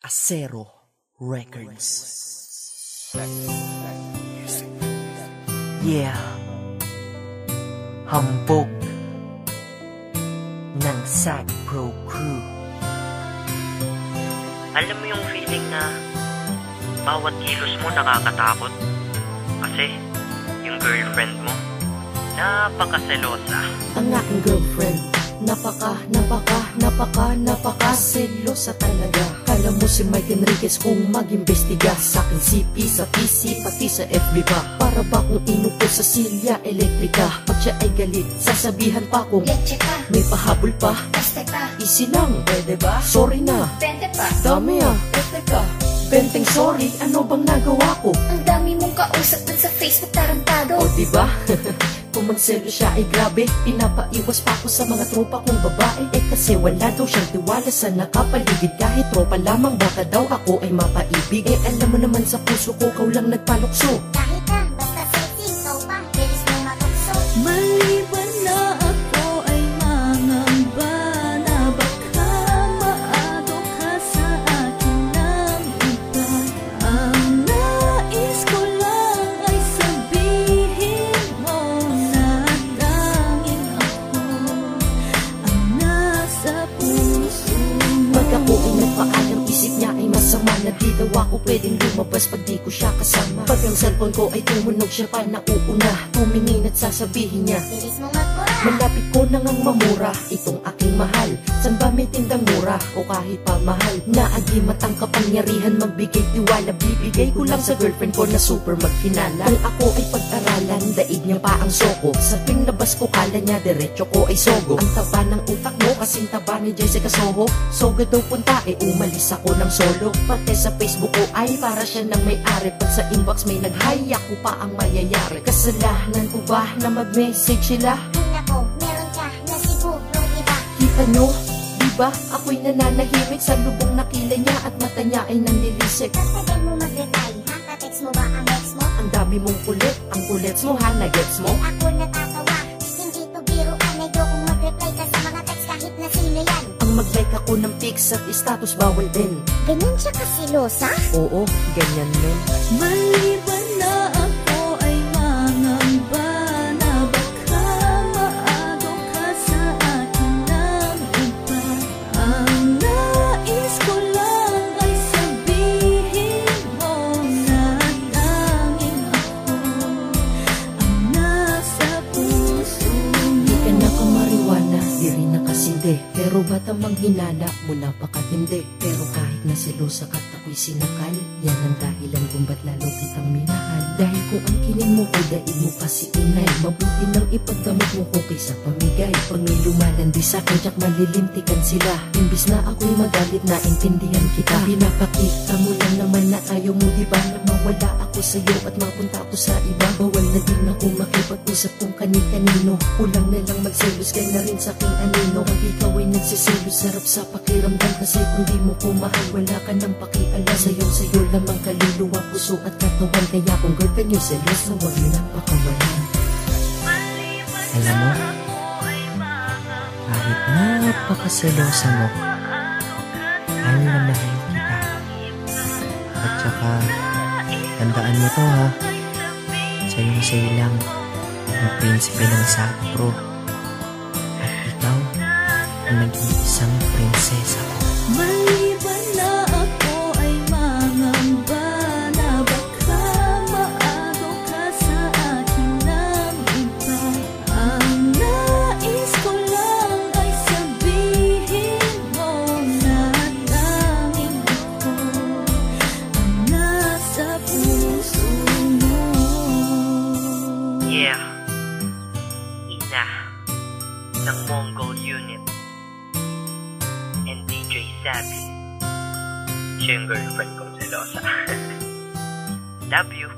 Acero Records. Yeah. Hambog ng Sag Pro Crew. Alam mo yung feeling na bawat kilos mo nakakatakot kasi yung girlfriend mo napakaselosa. Ang aking girlfriend napaka-selosa talaga. Kala mo si Mike Enriquez kung mag-imbestiga sa aking CP, sa PC, pati sa FB pa. Para ba kung inupo sa silya elektrika? Pag siya ay galit, sasabihan pa kung leche ka, may pahabol pa, este ka, easy lang, pwede ba? Sorry na, pwede pa, dami este ka. Benteng sorry, ano bang nagawa ko? Ang dami mong kausap dun sa Facebook, tarantado. O diba? Kung magselo siya ay grabe, pinapaiwas pa ako sa mga tropa kong babae. Eh kasi wala daw siyang tiwala sa nakapaligid. Kahit tropa lamang baka daw ako ay mapaibig. Eh alam mo naman sa puso ko, ikaw lang nagpalukso. Kahit na, basta sexy, ikaw pa, bilis mo matukso. Maliban na ako ay mangamba na baka maado ka sa akin ng iba. Ang nais ko lang ay sabihin mo na tanging ako ang nasa puso mo. Pag ako ay nagpaalam, isip niya ay masama na di daw ako pwedeng lumabas pag di ko siya kasama. Pag ang cellphone ko ay tumunog, siya pa nauuna, tumingin at sasabihin niya, Bilis mo magmura. malapit ko na ngang mamura itong aking mahal. San ba may tindang mura o kahit pa mahal? Naagimat ang kapangyarihan magbigay tiwala. Bibigay ko lang sa girlfriend ko na super magfinala. Kung ako ay pag-aralan, daig niya pa ang soko. Sa tuwing labas ko kala niya diretso ko ay sogo. Ang taba ng utak mo kasing taba ni Jessica Soho. Soga daw punta eh umalis ako ng solo. Pati sa Facebook ko ay para siya nang may-ari. Pag sa inbox may nag-hi, ako pa ang mayayari. Kasalanan ko ba na mag-message sila? Ay nako, meron ka na siguro, diba? Kita nyo, diba? Ako'y nananahimik sa lubong na kilay niya at mata niya ay nanlilisik. Tagal mo mag-reply, ha? Ka-text mo ba ang ex mo? Ang dami mong kulit, ang kulets mo ha, nagets mo? Ay ako natatawa, hindi to biruan. Ayokong mag-reply ka sa mga text kahit na sino yan. Ang mag-like ako ng pics at status bawal din. Ganyan siya kasilosa? Oo, ganyan din. Maliban na ako ay mangamba na baka maado ka sa akin ng iba. Ang nais ko lang ay sabihin mo na tanging ako ang nasa puso mo. Di ka nakamariwana, di rin nakasindi. Pero ba't ang manghinala mo napakatindi? Pero kahit na selosa ka't ako'y sinakal, yan ang dahilan kung ba't lalo kitang minahal. Dahil kung ang kinin mo ay daig mo pa si inay, mabuti nang ipagdamot mo ko kaysa pamigay. Pag may lumalandi sa'kin, tsak malilimtikan sila. Imbis na ako'y magalit, na intindihan kita. Pinapakita mo lang naman na ayaw mo, diba, na mawala ako sa'yo at mapunta ako sa iba. Bawal na din ako makipag-usap kung kani-kanino. Kulang na lang magselos, kaya na rin sa'king anino. Pag ikaw ay nagsiselos, sarap sa pakiramdam. Kasi kung di mo ko mahal, wala ka nang pakialam. Sayo lamang kaluluwa, puso at katawan. Kaya kung girlfriend nyo selos, na huwag nyo napakawalan. Alam mo, kahit napakaselosa mo, mahal na mahal kita. At saka, tandaan mo to ha, sayong-sayo lang ang prinsipe ng Sag Pro. At ikaw, ang nag-iisang prinsesa ko. Maliban na ako ay mangamba na baka maado ka sa akin ng iba. Ang nais ko lang ay sabihin mo na tanging ako ang nasa puso mo. Yeah. Ina ng Mongol Unit and DJ Sabi. Siya yung girlfriend kong selosa. Love you.